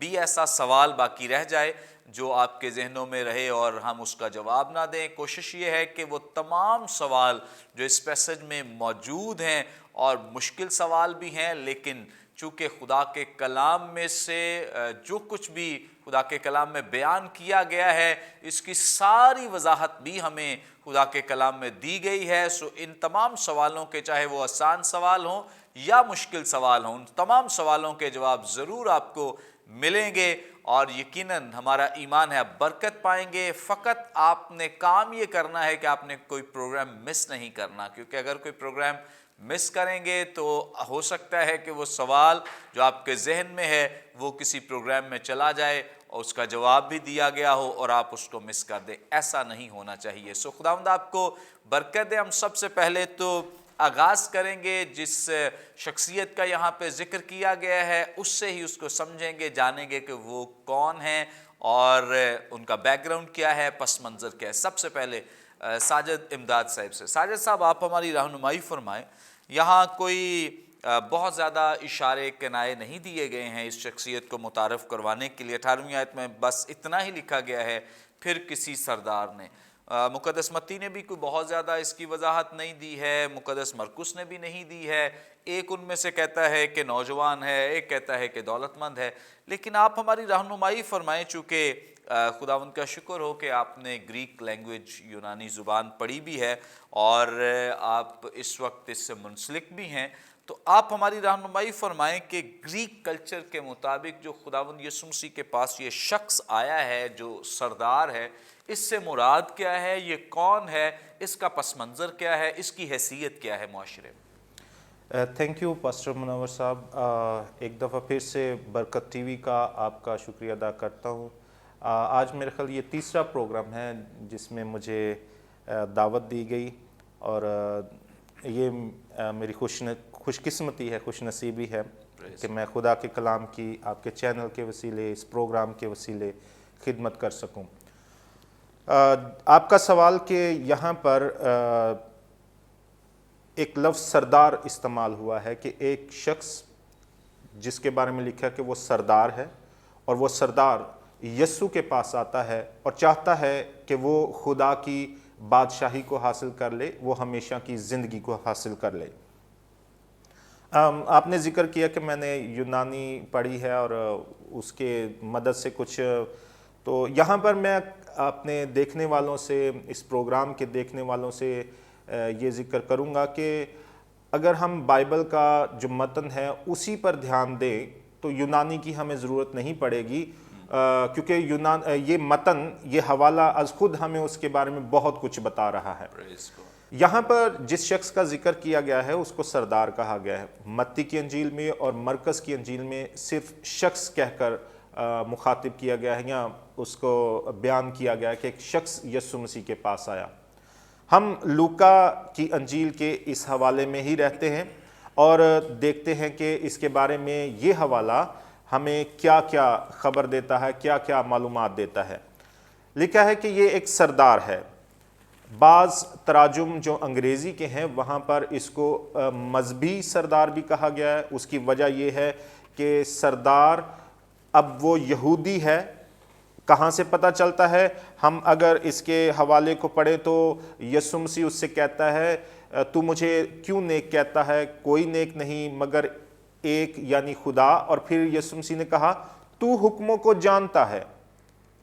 بھی ایسا سوال باقی رہ جائے جو آپ کے ذہنوں میں رہے اور ہم اس کا جواب نہ دیں، کوشش یہ ہے کہ وہ تمام سوال جو اس پیسج میں موجود ہیں اور مشکل سوال بھی ہیں، لیکن چونکہ خدا کے کلام میں سے جو کچھ بھی خدا کے کلام میں بیان کیا گیا ہے اس کی ساری وضاحت بھی ہمیں خدا کے کلام میں دی گئی ہے، سو ان تمام سوالوں کے چاہے وہ آسان سوال ہوں یا مشکل سوال ہوں، ان تمام سوالوں کے جواب ضرور آپ کو ملیں گے اور یقیناً ہمارا ایمان ہے آپ برکت پائیں گے۔ فقط آپ نے کام یہ کرنا ہے کہ آپ نے کوئی پروگرام مس نہیں کرنا، کیونکہ اگر کوئی پروگرام مس کریں گے تو ہو سکتا ہے کہ وہ سوال جو آپ کے ذہن میں ہے وہ کسی پروگرام میں چلا جائے اور اس کا جواب بھی دیا گیا ہو اور آپ اس کو مس کر دیں، ایسا نہیں ہونا چاہیے۔ سو خداوند آپ کو برکت دے۔ ہم سب سے پہلے تو آغاز کریں گے جس شخصیت کا یہاں پہ ذکر کیا گیا ہے اس سے ہی اس کو سمجھیں گے، جانیں گے کہ وہ کون ہیں اور ان کا بیک گراؤنڈ کیا ہے، پس منظر کیا ہے۔ سب سے پہلے ساجد امداد صاحب سے۔ ساجد صاحب آپ ہماری رہنمائی فرمائیں، یہاں کوئی بہت زیادہ اشارے کنائے نہیں دیے گئے ہیں اس شخصیت کو متعارف کروانے کے لیے، 18ویں آیت میں بس اتنا ہی لکھا گیا ہے، پھر کسی سردار نے۔ مقدس متی نے بھی کوئی بہت زیادہ اس کی وضاحت نہیں دی ہے، مقدس مرقس نے بھی نہیں دی ہے، ایک ان میں سے کہتا ہے کہ نوجوان ہے، ایک کہتا ہے کہ دولت مند ہے، لیکن آپ ہماری رہنمائی فرمائیں، چونکہ خداوند کا شکر ہو کہ آپ نے گریک لینگویج یونانی زبان پڑھی بھی ہے اور آپ اس وقت اس سے منسلک بھی ہیں، تو آپ ہماری رہنمائی فرمائیں کہ گریک کلچر کے مطابق جو خداوند یسوع مسیح کے پاس یہ شخص آیا ہے جو سردار ہے، اس سے مراد کیا ہے، یہ کون ہے، اس کا پس منظر کیا ہے، اس کی حیثیت کیا ہے معاشرے میں؟ تھینک یو پاسٹر منور صاحب، ایک دفعہ پھر سے برکت ٹی وی کا آپ کا شکریہ ادا کرتا ہوں۔ آج میرے خیال یہ تیسرا پروگرام ہے جس میں مجھے دعوت دی گئی اور یہ میری خوش قسمتی ہے، خوش نصیبی ہے کہ میں خدا کے کلام کی آپ کے چینل کے وسیلے، اس پروگرام کے وسیلے خدمت کر سکوں۔ آپ کا سوال کہ یہاں پر ایک لفظ سردار استعمال ہوا ہے کہ ایک شخص جس کے بارے میں لکھا کہ وہ سردار ہے اور وہ سردار یسوع کے پاس آتا ہے اور چاہتا ہے کہ وہ خدا کی بادشاہی کو حاصل کر لے، وہ ہمیشہ کی زندگی کو حاصل کر لے۔ آپ نے ذکر کیا کہ میں نے یونانی پڑھی ہے اور اس کے مدد سے کچھ، تو یہاں پر میں اپنے دیکھنے والوں سے، اس پروگرام کے دیکھنے والوں سے یہ ذکر کروں گا کہ اگر ہم بائبل کا جو متن ہے اسی پر دھیان دیں تو یونانی کی ہمیں ضرورت نہیں پڑے گی، کیونکہ یہ متن، یہ حوالہ از خود ہمیں اس کے بارے میں بہت کچھ بتا رہا ہے۔ یہاں پر جس شخص کا ذکر کیا گیا ہے اس کو سردار کہا گیا ہے۔ متی کی انجیل میں اور مرقس کی انجیل میں صرف شخص کہہ کر مخاطب کیا گیا ہے یا اس کو بیان کیا گیا ہے کہ ایک شخص یسوع مسیح کے پاس آیا۔ ہم لوکا کی انجیل کے اس حوالے میں ہی رہتے ہیں اور دیکھتے ہیں کہ اس کے بارے میں یہ حوالہ ہمیں کیا کیا خبر دیتا ہے، کیا کیا معلومات دیتا ہے۔ لکھا ہے کہ یہ ایک سردار ہے۔ بعض تراجم جو انگریزی کے ہیں وہاں پر اس کو مذہبی سردار بھی کہا گیا ہے۔ اس کی وجہ یہ ہے کہ سردار اب وہ یہودی ہے۔ کہاں سے پتہ چلتا ہے؟ ہم اگر اس کے حوالے کو پڑھیں تو یسوع مسیح اس سے کہتا ہے تو مجھے کیوں نیک کہتا ہے، کوئی نیک نہیں مگر ایک یعنی خدا، اور پھر یسوع مسیح نے کہا تو حکموں کو جانتا ہے۔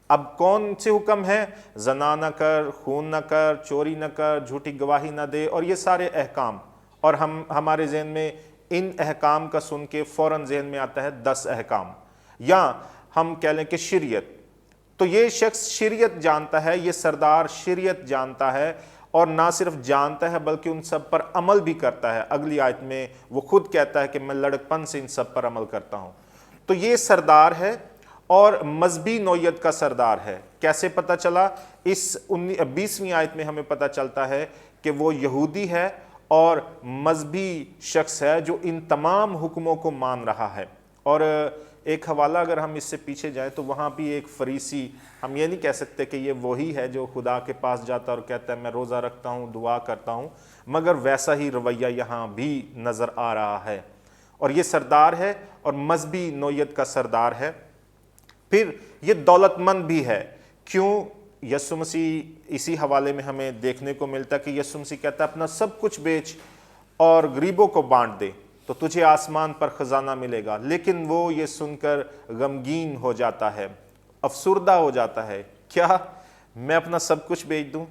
اب کون سے حکم ہیں؟ زنا نہ کر، خون نہ کر، چوری نہ کر، جھوٹی گواہی نہ دے، اور یہ سارے احکام، اور ہمارے ذہن میں ان احکام کا سن کے فوراً ذہن میں آتا ہے 10 احکام، یا ہم کہہ لیں کہ شریعت۔ تو یہ شخص شریعت جانتا ہے، یہ سردار شریعت جانتا ہے، اور نہ صرف جانتا ہے بلکہ ان سب پر عمل بھی کرتا ہے۔ اگلی آیت میں وہ خود کہتا ہے کہ میں لڑکپن سے ان سب پر عمل کرتا ہوں۔ تو یہ سردار ہے اور مذہبی نوعیت کا سردار ہے۔ کیسے پتہ چلا؟ اس 20ویں آیت میں ہمیں پتہ چلتا ہے کہ وہ یہودی ہے اور مذہبی شخص ہے جو ان تمام حکموں کو مان رہا ہے۔ اور ایک حوالہ اگر ہم اس سے پیچھے جائیں تو وہاں بھی ایک فریسی، ہم یہ نہیں کہہ سکتے کہ یہ وہی ہے جو خدا کے پاس جاتا اور کہتا ہے میں روزہ رکھتا ہوں، دعا کرتا ہوں، مگر ویسا ہی رویہ یہاں بھی نظر آ رہا ہے۔ اور یہ سردار ہے اور مذہبی نوعیت کا سردار ہے۔ پھر یہ دولت مند بھی ہے. کیوں؟ یسوع مسیح اسی حوالے میں ہمیں دیکھنے کو ملتا ہے کہ یسوع مسیح کہتا ہے اپنا سب کچھ بیچ اور غریبوں کو بانٹ دے تو تجھے آسمان پر خزانہ ملے گا. لیکن وہ یہ سن کر غمگین ہو جاتا ہے, افسردہ ہو جاتا ہے. کیا میں اپنا سب کچھ بیچ دوں؟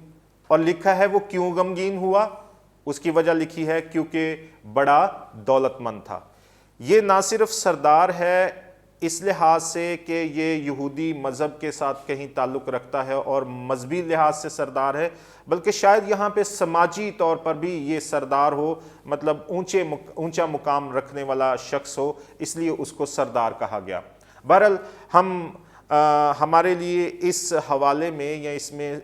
اور لکھا ہے وہ کیوں غمگین ہوا؟ اس کی وجہ لکھی ہے کیونکہ بڑا دولت مند تھا. یہ نہ صرف سردار ہے اس لحاظ سے کہ یہ یہودی مذہب کے ساتھ کہیں تعلق رکھتا ہے اور مذہبی لحاظ سے سردار ہے, بلکہ شاید یہاں پہ سماجی طور پر بھی یہ سردار ہو, مطلب اونچا مقام رکھنے والا شخص ہو, اس لیے اس کو سردار کہا گیا. بہرحال ہمارے لیے اس حوالے میں یا اس میں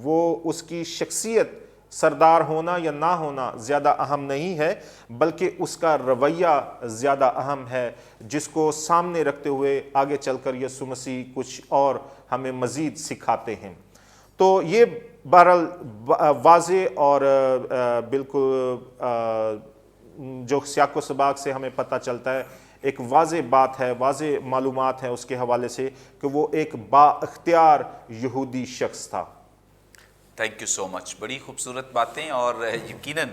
وہ اس کی شخصیت سردار ہونا یا نہ ہونا زیادہ اہم نہیں ہے, بلکہ اس کا رویہ زیادہ اہم ہے, جس کو سامنے رکھتے ہوئے آگے چل کر یسوع مسیح کچھ اور ہمیں مزید سکھاتے ہیں. تو یہ بہرحال واضح اور بالکل جو سیاق و سباق سے ہمیں پتہ چلتا ہے, ایک واضح بات ہے, واضح معلومات ہیں اس کے حوالے سے کہ وہ ایک با اختیار یہودی شخص تھا. تھینک یو سو مچ. بڑی خوبصورت باتیں, اور یقیناً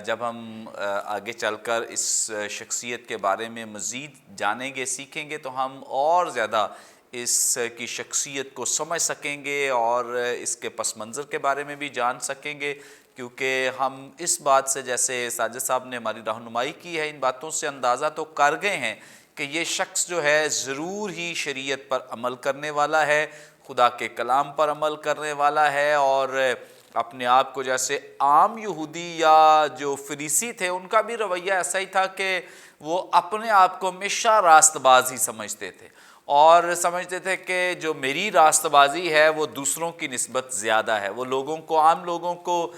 جب ہم آگے چل کر اس شخصیت کے بارے میں مزید جانیں گے, سیکھیں گے, تو ہم اور زیادہ اس کی شخصیت کو سمجھ سکیں گے اور اس کے پس منظر کے بارے میں بھی جان سکیں گے, کیونکہ ہم اس بات سے, جیسے ساجد صاحب نے ہماری رہنمائی کی ہے, ان باتوں سے اندازہ تو کر گئے ہیں کہ یہ شخص جو ہے ضرور ہی شریعت پر عمل کرنے والا ہے, خدا کے کلام پر عمل کرنے والا ہے, اور اپنے آپ کو جیسے عام یہودی یا جو فریسی تھے ان کا بھی رویہ ایسا ہی تھا کہ وہ اپنے آپ کو ہمیشہ راست باز ہی سمجھتے تھے, اور سمجھتے تھے کہ جو میری راست بازی ہے وہ دوسروں کی نسبت زیادہ ہے. وہ لوگوں کو, عام لوگوں کو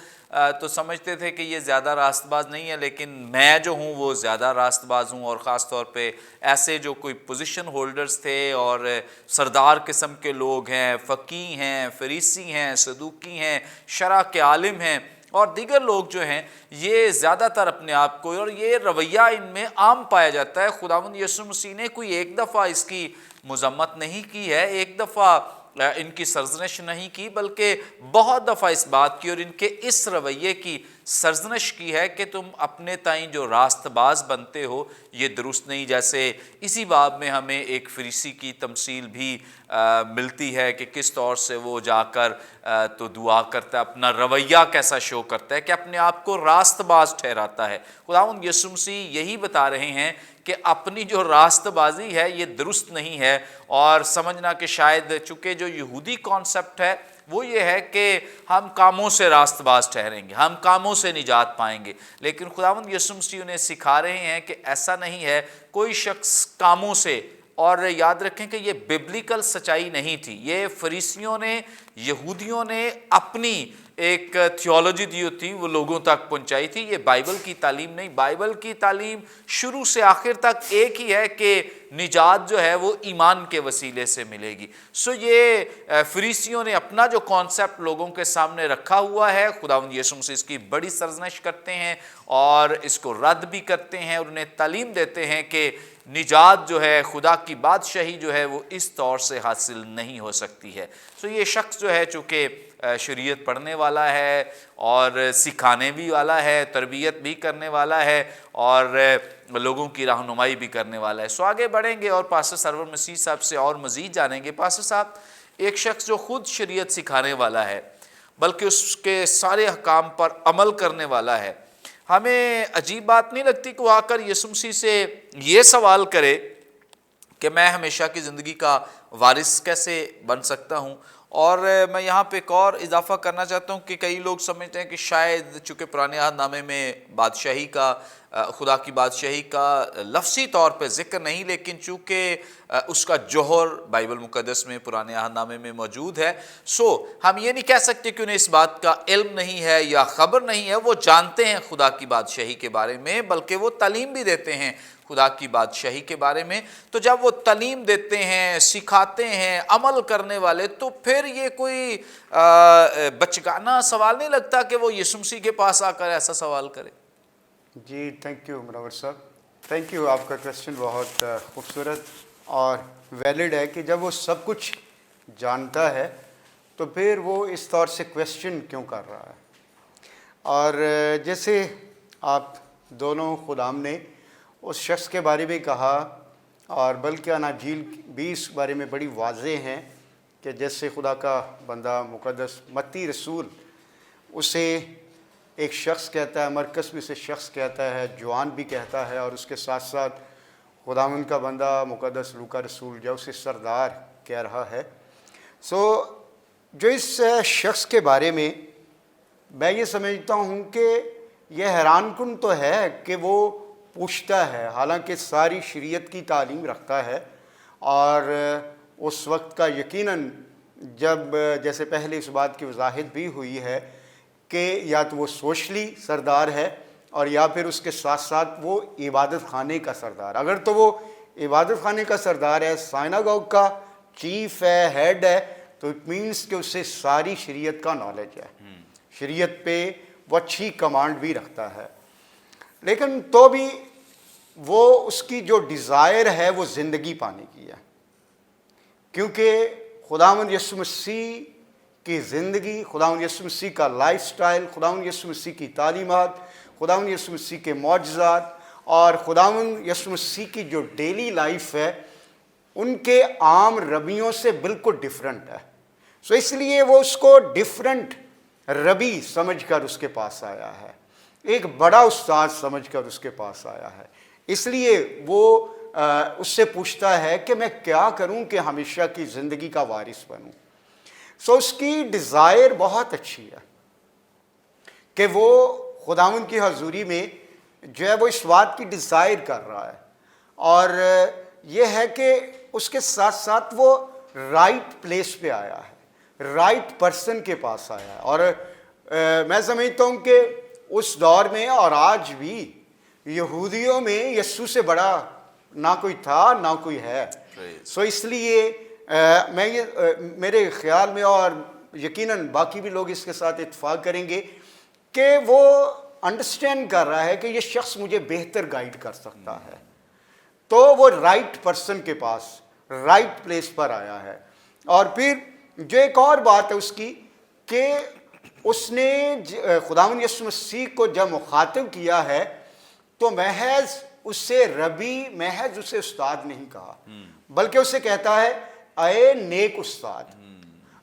تو سمجھتے تھے کہ یہ زیادہ راست باز نہیں ہے, لیکن میں جو ہوں وہ زیادہ راست باز ہوں. اور خاص طور پہ ایسے جو کوئی پوزیشن ہولڈرز تھے اور سردار قسم کے لوگ ہیں, فقیہ ہیں, فریسی ہیں, صدوقی ہیں, شرع کے عالم ہیں, اور دیگر لوگ جو ہیں, یہ زیادہ تر اپنے آپ کو, اور یہ رویہ ان میں عام پایا جاتا ہے. خداوند یسوع مسیح نے کوئی ایک دفعہ اس کی مذمت نہیں کی ہے, ایک دفعہ ان کی سرزنش نہیں کی, بلکہ بہت دفعہ اس بات کی اور ان کے اس رویے کی سرزنش کی ہے کہ تم اپنے تائیں جو راست باز بنتے ہو یہ درست نہیں. جیسے اسی باب میں ہمیں ایک فریسی کی تمثیل بھی ملتی ہے کہ کس طور سے وہ جا کر تو دعا کرتا ہے, اپنا رویہ کیسا شو کرتا ہے کہ اپنے آپ کو راست باز ٹھہراتا ہے. خداوند یسوع مسیح یہی بتا رہے ہیں کہ اپنی جو راست بازی ہے یہ درست نہیں ہے, اور سمجھنا کہ شاید چونکہ جو یہودی کانسیپٹ ہے وہ یہ ہے کہ ہم کاموں سے راست باز ٹھہریں گے, ہم کاموں سے نجات پائیں گے. لیکن خداوند یسوع مسیح انہیں سکھا رہے ہیں کہ ایسا نہیں ہے. کوئی شخص کاموں سے, اور یاد رکھیں کہ یہ ببلیکل سچائی نہیں تھی, یہ فریسیوں نے, یہودیوں نے اپنی ایک تھیولوجی دی تھی وہ لوگوں تک پہنچائی تھی. یہ بائبل کی تعلیم نہیں. بائبل کی تعلیم شروع سے آخر تک ایک ہی ہے کہ نجات جو ہے وہ ایمان کے وسیلے سے ملے گی. سو یہ فریسیوں نے اپنا جو کانسیپٹ لوگوں کے سامنے رکھا ہوا ہے, خداوند یسوع مسیح اس کی بڑی سرزنش کرتے ہیں اور اس کو رد بھی کرتے ہیں, اور انہیں تعلیم دیتے ہیں کہ نجات جو ہے, خدا کی بادشاہی جو ہے وہ اس طور سے حاصل نہیں ہو سکتی ہے. سو یہ شخص جو ہے چونکہ شریعت پڑھنے والا ہے اور سکھانے بھی والا ہے, تربیت بھی کرنے والا ہے, اور لوگوں کی رہنمائی بھی کرنے والا ہے. سو آگے بڑھیں گے اور پاسٹر سرور مسیح صاحب سے اور مزید جانیں گے. پاسٹر صاحب, ایک شخص جو خود شریعت سکھانے والا ہے بلکہ اس کے سارے احکام پر عمل کرنے والا ہے, ہمیں عجیب بات نہیں لگتی کہ وہ آ کر یسوع مسیح سے یہ سوال کرے کہ میں ہمیشہ کی زندگی کا وارث کیسے بن سکتا ہوں؟ اور میں یہاں پہ ایک اور اضافہ کرنا چاہتا ہوں کہ کئی لوگ سمجھتے ہیں کہ شاید چونکہ پرانے عہد نامے میں بادشاہی کا, خدا کی بادشاہی کا لفظی طور پہ ذکر نہیں, لیکن چونکہ اس کا جوہر بائبل مقدس میں پرانے عہد نامے میں موجود ہے, سو ہم یہ نہیں کہہ سکتے کہ انہیں اس بات کا علم نہیں ہے یا خبر نہیں ہے. وہ جانتے ہیں خدا کی بادشاہی کے بارے میں, بلکہ وہ تعلیم بھی دیتے ہیں خدا کی بادشاہی کے بارے میں. تو جب وہ تعلیم دیتے ہیں, سکھاتے ہیں, عمل کرنے والے, تو پھر یہ کوئی بچگانہ سوال نہیں لگتا کہ وہ یسوع مسیح کے پاس آ کر ایسا سوال کرے. جی تھینک یو منور صاحب, تھینک یو. آپ کا کویسچن بہت خوبصورت اور ویلڈ ہے کہ جب وہ سب کچھ جانتا ہے تو پھر وہ اس طور سے کویسچن کیوں کر رہا ہے. اور جیسے آپ دونوں خدام نے اس شخص کے بارے میں کہا، اور بلکہ اناجیل بھی اس بارے میں بڑی واضح ہیں کہ جیسے خدا کا بندہ مقدس متی رسول اسے ایک شخص کہتا ہے، مرکز بھی اسے شخص کہتا ہے، جوان بھی کہتا ہے، اور اس کے ساتھ ساتھ خداوند کا بندہ مقدس لوکا رسول جو اسے سردار کہہ رہا ہے. جو اس شخص کے بارے میں یہ سمجھتا ہوں کہ یہ حیران کن تو ہے کہ وہ پوچھتا ہے، حالانکہ ساری شریعت کی تعلیم رکھتا ہے، اور اس وقت کا یقیناً جب جیسے پہلے اس بات کی وضاحت بھی ہوئی ہے کہ یا تو وہ سوشلی سردار ہے اور یا پھر اس کے ساتھ ساتھ وہ عبادت خانے کا سردار. اگر تو وہ عبادت خانے کا سردار ہے، سائناگوگ کا چیف ہے، ہیڈ ہے، تو اٹ مینس کہ اسے ساری شریعت کا نالج ہے، شریعت پہ وہ اچھی کمانڈ بھی رکھتا ہے. لیکن تو بھی وہ اس کی جو ڈیزائر ہے وہ زندگی پانے کی ہے، کیونکہ خداوند یسوع مسیح کی زندگی، خداوند یسوع مسیح کا لائف سٹائل، خداوند یسوع مسیح کی تعلیمات، خداوند یسوع مسیح کے معجزات اور خداوند یسوع مسیح کی جو ڈیلی لائف ہے ان کے عام ربیوں سے بالکل ڈیفرنٹ ہے. اس لیے وہ اس کو ڈیفرنٹ ربی سمجھ کر اس کے پاس آیا ہے، ایک بڑا استاد سمجھ کر اس کے پاس آیا ہے. اس لیے وہ اس سے پوچھتا ہے کہ میں کیا کروں کہ ہمیشہ کی زندگی کا وارث بنوں. اس کی ڈیزائر بہت اچھی ہے کہ وہ خداوند کی حضوری میں جو ہے وہ اس بات کی ڈیزائر کر رہا ہے، اور یہ ہے کہ اس کے ساتھ ساتھ وہ رائٹ پلیس پہ آیا ہے، رائٹ پرسن کے پاس آیا ہے. اور میں سمجھتا ہوں کہ اس دور میں اور آج بھی یہودیوں میں یسوع سے بڑا نہ کوئی تھا نہ کوئی ہے. اس لیے میرے خیال میں، اور یقیناً باقی بھی لوگ اس کے ساتھ اتفاق کریں گے، کہ وہ انڈرسٹینڈ کر رہا ہے کہ یہ شخص مجھے بہتر گائیڈ کر سکتا ہے، تو وہ رائٹ پرسن کے پاس رائٹ پلیس پر آیا ہے. اور پھر جو ایک اور بات ہے اس کی کہ اس نے خداوند یسوع مسیح کو جب مخاطب کیا ہے تو محض اسے ربی، محض اسے استاد نہیں کہا، بلکہ اسے کہتا ہے اے نیک استاد.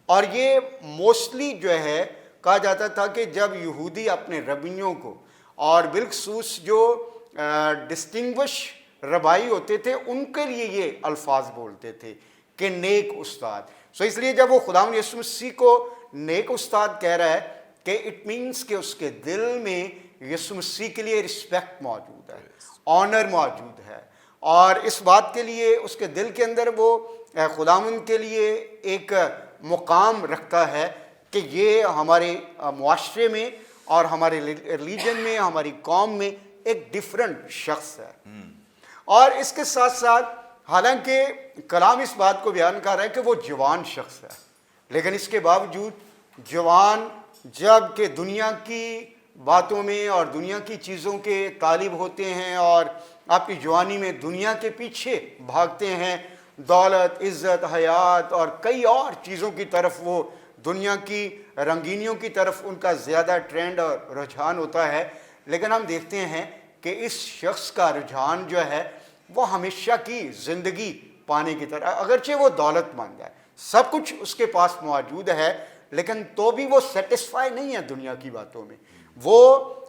اور یہ موسٹلی جو ہے کہا جاتا تھا کہ جب یہودی اپنے ربیوں کو، اور بالخصوص جو ڈسٹنگوش ربائی ہوتے تھے، ان کے لیے یہ الفاظ بولتے تھے کہ نیک استاد. اس لیے جب وہ خداوند یسوع مسیح کو نیک استاد کہہ رہا ہے کہ اٹ مینس کہ اس کے دل میں یسوع مسیح کے لیے رسپیکٹ موجود ہے، آنر موجود ہے، اور اس بات کے لیے اس کے دل کے اندر وہ خداوند کے لیے ایک مقام رکھتا ہے کہ یہ ہمارے معاشرے میں اور ہمارے ریلیجن میں، ہماری قوم میں ایک ڈیفرنٹ شخص ہے. اور اس کے ساتھ ساتھ حالانکہ کلام اس بات کو بیان کر رہا ہے کہ وہ جوان شخص ہے، لیکن اس کے باوجود جوان جب کہ دنیا کی باتوں میں اور دنیا کی چیزوں کے طالب ہوتے ہیں اور آپ کی جوانی میں دنیا کے پیچھے بھاگتے ہیں، دولت، عزت، حیات اور کئی اور چیزوں کی طرف، وہ دنیا کی رنگینیوں کی طرف ان کا زیادہ ٹرینڈ اور رجحان ہوتا ہے. لیکن ہم دیکھتے ہیں کہ اس شخص کا رجحان جو ہے وہ ہمیشہ کی زندگی پانے کی طرح، اگرچہ وہ دولت مند ہے، سب کچھ اس کے پاس موجود ہے، لیکن تو بھی وہ سیٹسفائی نہیں ہے دنیا کی باتوں میں. وہ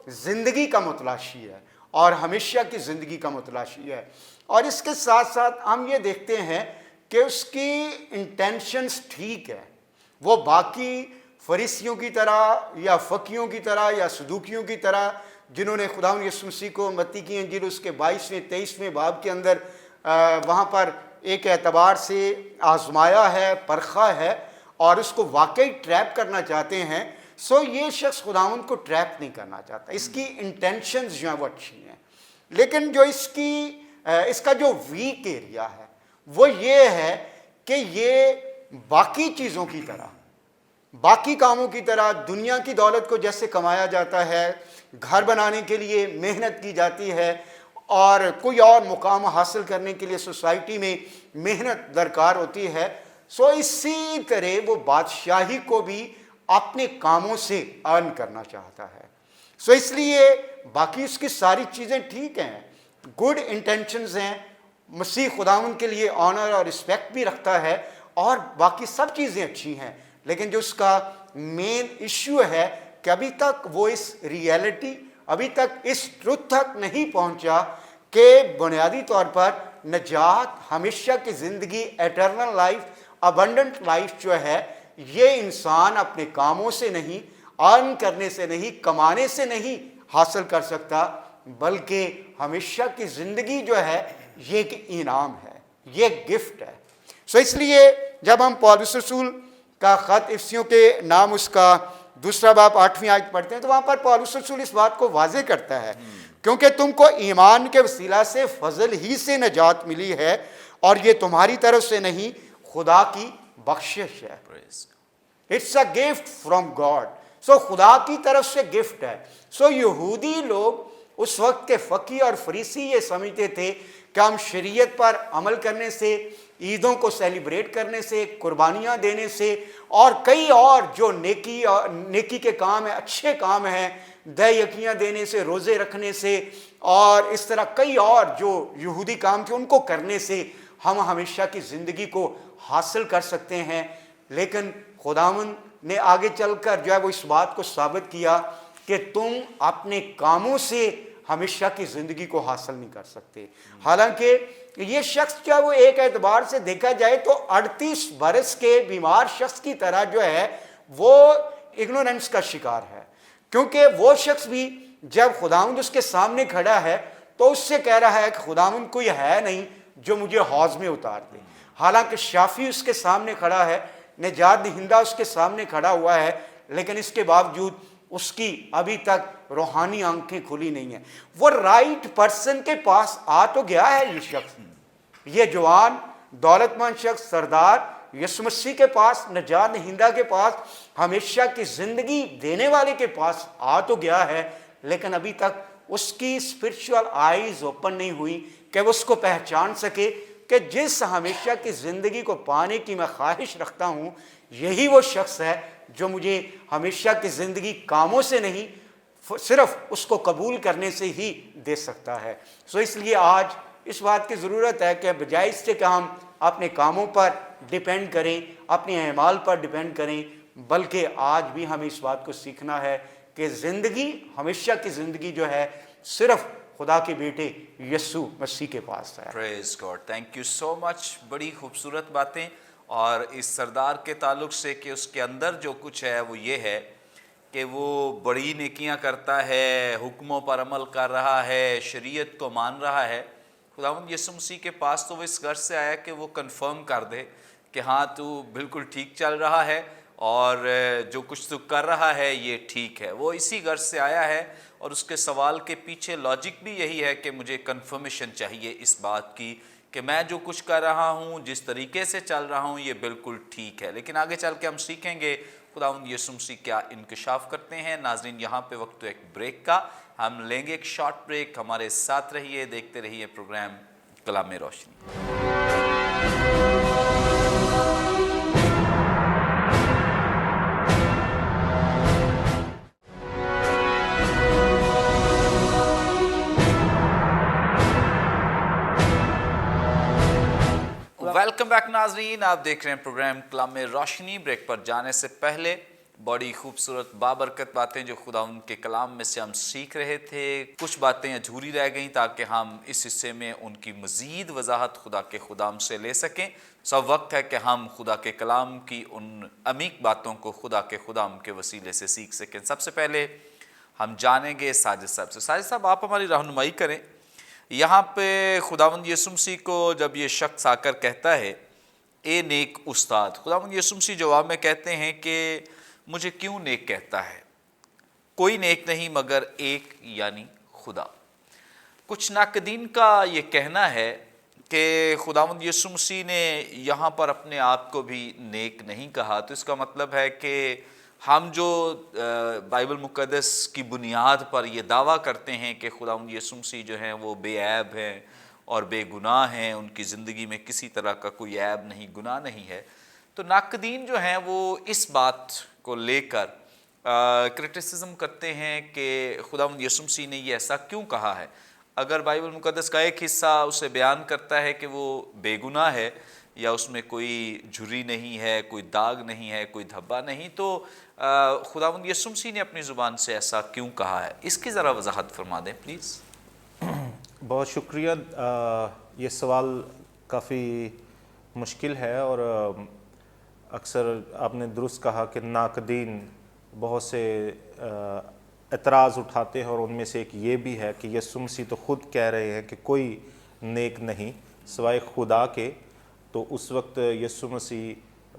زندگی کا متلاشی ہے اور ہمیشہ کی زندگی کا متلاشی ہے. اور اس کے ساتھ ساتھ ہم یہ دیکھتے ہیں کہ اس کی انٹینشنز ٹھیک ہے. وہ باقی فریسیوں کی طرح یا فقیوں کی طرح یا صدوقیوں کی طرح جنہوں نے خداوند یسوع مسیح کو متی کی انجیل اس کے 22ویں 23ویں باب کے اندر وہاں پر ایک اعتبار سے آزمایا ہے، پرکھا ہے اور اس کو واقعی ٹریپ کرنا چاہتے ہیں. یہ شخص خداوند کو ٹریپ نہیں کرنا چاہتا، اس کی انٹینشنز جو ہیں وہ اچھی ہیں. لیکن جو اس کا جو ویک ایریا ہے وہ یہ ہے کہ یہ باقی چیزوں کی طرح، باقی کاموں کی طرح دنیا کی دولت کو جیسے کمایا جاتا ہے، گھر بنانے کے لیے محنت کی جاتی ہے، اور کوئی اور مقام حاصل کرنے کے لیے سوسائٹی میں محنت درکار ہوتی ہے، سو اسی طرح وہ بادشاہی کو بھی اپنے کاموں سے ارن کرنا چاہتا ہے۔ سو اس لیے باقی اس کی ساری چیزیں ٹھیک ہیں، گڈ انٹینشنز ہیں، مسیح خداوند کے لیے آنر اور رسپیکٹ بھی رکھتا ہے، اور باقی سب چیزیں اچھی ہیں، لیکن جو اس کا مین ایشو ہے کہ ابھی تک وہ اس ریئلٹی، ابھی تک اس ٹروتھ تک نہیں پہنچا کہ بنیادی طور پر نجات، ہمیشہ کی زندگی، ایٹرنل لائف، ابنڈنٹ لائف جو ہے، یہ انسان اپنے کاموں سے نہیں، ارن کرنے سے نہیں، کمانے سے نہیں حاصل کر سکتا، بلکہ ہمیشہ کی زندگی جو ہے یہ ایک انعام ہے، یہ ایک گفٹ ہے۔ سو اس لیے جب ہم پولس رسول کا خط افسیوں کے نام اس کا 2 باب 8ویں آیت پڑھتے ہیں تو وہاں پر پولس رسول اس بات کو واضح کرتا ہے، کیونکہ تم کو ایمان کے وسیلہ سے فضل ہی سے نجات ملی ہے، اور یہ تمہاری طرف سے نہیں، خدا کی بخشش ہے۔ It's a gift from God. So خدا کی طرف سے گفٹ ہے۔ سو یہودی لوگ اس وقت کے فقی اور فریسی یہ سمجھتے تھے کہ ہم شریعت پر عمل کرنے سے، عیدوں کو سیلیبریٹ کرنے سے، قربانیاں دینے سے، اور کئی اور جو نیکی کے کام ہیں، اچھے کام ہیں، دہ یقیاں دینے سے، روزے رکھنے سے، اور اس طرح کئی اور جو یہودی کام تھے ان کو کرنے سے ہم ہمیشہ کی زندگی کو حاصل کر سکتے ہیں۔ لیکن خداوند نے آگے چل کر جو ہے وہ اس بات کو ثابت کیا کہ تم اپنے کاموں سے ہمیشہ کی زندگی کو حاصل نہیں کر سکتے۔ حالانکہ یہ شخص جو ہے وہ ایک اعتبار سے دیکھا جائے تو 38 برس کے بیمار شخص کی طرح جو ہے وہ اگنورنس کا شکار ہے، کیونکہ وہ شخص بھی جب خداوند اس کے سامنے کھڑا ہے تو اس سے کہہ رہا ہے کہ خداوند کوئی ہے نہیں جو مجھے حوض میں اتار دے۔ حالانکہ شافی اس کے سامنے کھڑا ہے، نجات دہندہ اس کے سامنے کھڑا ہوا ہے، لیکن اس کے باوجود اس کی ابھی تک روحانی آنکھیں کھلی نہیں ہیں۔ وہ رائٹ پرسن کے پاس آ تو گیا ہے، یہ شخص، یہ جوان دولت مند شخص، سردار یسوع مسیح کے پاس، نجات دہندہ کے پاس، ہمیشہ کی زندگی دینے والے کے پاس آ تو گیا ہے، لیکن ابھی تک اس کی اسپرچول آئیز اوپن نہیں ہوئی کہ وہ اس کو پہچان سکے کہ جس ہمیشہ کی زندگی کو پانے کی میں خواہش رکھتا ہوں، یہی وہ شخص ہے جو مجھے ہمیشہ کی زندگی کاموں سے نہیں، صرف اس کو قبول کرنے سے ہی دے سکتا ہے۔ سو اس لیے آج اس بات کی ضرورت ہے کہ بجائے اس سے کہ ہم اپنے کاموں پر ڈیپینڈ کریں، اپنے اعمال پر ڈیپینڈ کریں، بلکہ آج بھی ہمیں اس بات کو سیکھنا ہے کہ زندگی، ہمیشہ کی زندگی جو ہے، صرف خدا کے بیٹے یسوع مسیح کے پاس ہے۔ پریز گاڈ، تھینک یو سو مچ۔ بڑی خوبصورت باتیں، اور اس سردار کے تعلق سے کہ اس کے اندر جو کچھ ہے وہ یہ ہے کہ وہ بڑی نیکیاں کرتا ہے، حکموں پر عمل کر رہا ہے، شریعت کو مان رہا ہے۔ خداوند یسوع مسیح کے پاس تو وہ اس غرض سے آیا کہ وہ کنفرم کر دے کہ ہاں تو بالکل ٹھیک چل رہا ہے، اور جو کچھ تو کر رہا ہے یہ ٹھیک ہے۔ وہ اسی غرض سے آیا ہے، اور اس کے سوال کے پیچھے لاجک بھی یہی ہے کہ مجھے کنفرمیشن چاہیے اس بات کی کہ میں جو کچھ کر رہا ہوں، جس طریقے سے چل رہا ہوں، یہ بالکل ٹھیک ہے۔ لیکن آگے چل کے ہم سیکھیں گے خداوند یسوع مسیح کیا انکشاف کرتے ہیں۔ ناظرین، یہاں پہ وقت تو ایک بریک کا، ہم لیں گے ایک شارٹ بریک۔ ہمارے ساتھ رہیے، دیکھتے رہیے پروگرام کلام روشنی۔ ویلکم بیک ناظرین، آپ دیکھ رہے ہیں پروگرام کلام روشنی۔ بریک پر جانے سے پہلے بڑی خوبصورت بابرکت باتیں جو خداوند کے کلام میں سے ہم سیکھ رہے تھے، کچھ باتیں ادھوری رہ گئیں تاکہ ہم اس حصے میں ان کی مزید وضاحت خدا کے کلام سے لے سکیں۔ سب وقت ہے کہ ہم خدا کے کلام کی ان عمیق باتوں کو خدا کے کلام کے وسیلے سے سیکھ سکیں۔ سب سے پہلے ہم جانیں گے ساجد صاحب سے۔ ساجد صاحب، آپ ہماری رہنمائی کریں۔ یہاں پہ خداوند یسوع مسیح کو جب یہ شخص آ کر کہتا ہے اے نیک استاد، خداوند یسوع مسیح جواب میں کہتے ہیں کہ مجھے کیوں نیک کہتا ہے؟ کوئی نیک نہیں مگر ایک، یعنی خدا۔ کچھ ناقدین کا یہ کہنا ہے کہ خداوند یسوع مسیح نے یہاں پر اپنے آپ کو بھی نیک نہیں کہا، تو اس کا مطلب ہے کہ ہم جو بائبل مقدس کی بنیاد پر یہ دعویٰ کرتے ہیں کہ خداوند یسوع مسیح جو ہیں وہ بے عیب ہیں اور بے گناہ ہیں، ان کی زندگی میں کسی طرح کا کوئی عیب نہیں، گناہ نہیں ہے، تو ناقدین جو ہیں وہ اس بات کو لے کر کرٹیسزم کرتے ہیں کہ خداوند یسوع مسیح نے یہ ایسا کیوں کہا ہے۔ اگر بائبل مقدس کا ایک حصہ اسے بیان کرتا ہے کہ وہ بے گناہ ہے یا اس میں کوئی جھری نہیں ہے، کوئی داغ نہیں ہے، کوئی دھبا نہیں، تو خداوند یسوع مسیح نے اپنی زبان سے ایسا کیوں کہا ہے؟ اس کی ذرا وضاحت فرما دیں پلیز۔ بہت شکریہ۔ یہ سوال کافی مشکل ہے، اور اکثر آپ نے درست کہا کہ ناقدین بہت سے اعتراض اٹھاتے ہیں، اور ان میں سے ایک یہ بھی ہے کہ یسوع مسیح تو خود کہہ رہے ہیں کہ کوئی نیک نہیں سوائے خدا کے، تو اس وقت یسوع مسیح